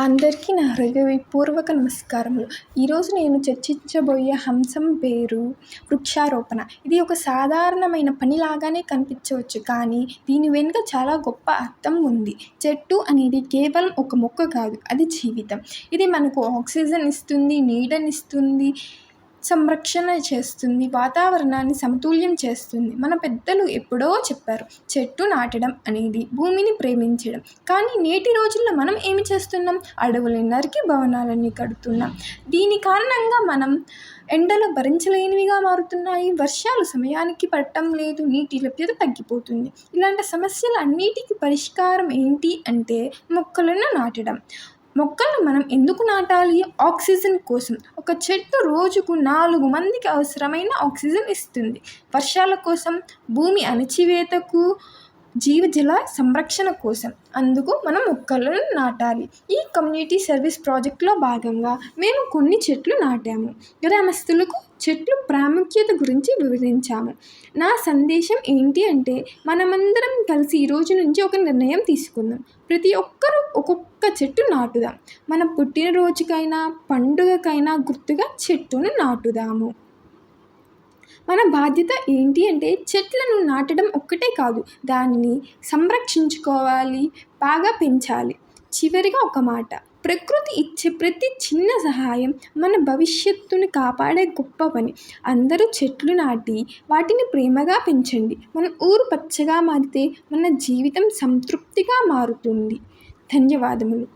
అందరికీ నా హృదయపూర్వక నమస్కారములు. ఈరోజు నేను చర్చించబోయే అంశం పేరు వృక్షారోపణ. ఇది ఒక సాధారణమైన పనిలాగానే కనిపించవచ్చు, కానీ దీని వెనుక చాలా గొప్ప అర్థం ఉంది. చెట్టు అనేది కేవలం ఒక మొక్క కాదు, అది జీవితం. ఇది మనకు ఆక్సిజన్ ఇస్తుంది, నీడనిస్తుంది, సంరక్షణ చేస్తుంది, వాతావరణాన్ని సమతుల్యం చేస్తుంది. మన పెద్దలు ఎప్పుడో చెప్పారు, చెట్టు నాటడం అనేది భూమిని ప్రేమించడం. కానీ నేటి రోజుల్లో మనం ఏమి చేస్తున్నాం? అడవులను నరికి భవనాలన్నీ కడుతున్నాం. దీని కారణంగా మనం ఎండలు భరించలేనివిగా మారుతున్నాయి, వర్షాలు సమయానికి పడటం లేదు, నీటి లభ్యత తగ్గిపోతుంది. ఇలాంటి సమస్యలు అన్నిటికీ పరిష్కారం ఏంటి అంటే మొక్కలను నాటడం. మొక్కలను మనం ఎందుకు నాటాలి? ఆక్సిజన్ కోసం. ఒక చెట్టు రోజుకు 4 మందికి అవసరమైన ఆక్సిజన్ ఇస్తుంది. వర్షాల కోసం, భూమి అణచివేతకు, జీవజల సంరక్షణ కోసం. అందుకు మనం మొక్కలను నాటాలి. ఈ కమ్యూనిటీ సర్వీస్ ప్రాజెక్టులో భాగంగా మేము కొన్ని చెట్లు నాటాము. గ్రామస్తులకు చెట్లు ప్రాముఖ్యత గురించి వివరించాము. నా సందేశం ఏంటి అంటే, మనమందరం కలిసి ఈ రోజు నుంచి ఒక నిర్ణయం తీసుకుందాం. ప్రతి ఒక్కరూ ఒక్కొక్క చెట్టు నాటుదాం. మన పుట్టినరోజుకైనా, పండుగకైనా గుర్తుగా చెట్టును నాటుదాము. మన బాధ్యత ఏంటి అంటే, చెట్లను నాటడం ఒక్కటే కాదు, దానిని సంరక్షించుకోవాలి, బాగా పెంచాలి. చివరిగా ఒక మాట, ప్రకృతి ఇచ్చే ప్రతి చిన్న సహాయం మన భవిష్యత్తుని కాపాడే గొప్ప పని. అందరూ చెట్లు నాటి వాటిని ప్రేమగా పెంచండి. మన ఊరు పచ్చగా మారితే మన జీవితం సంతృప్తిగా మారుతుంది. ధన్యవాదములు.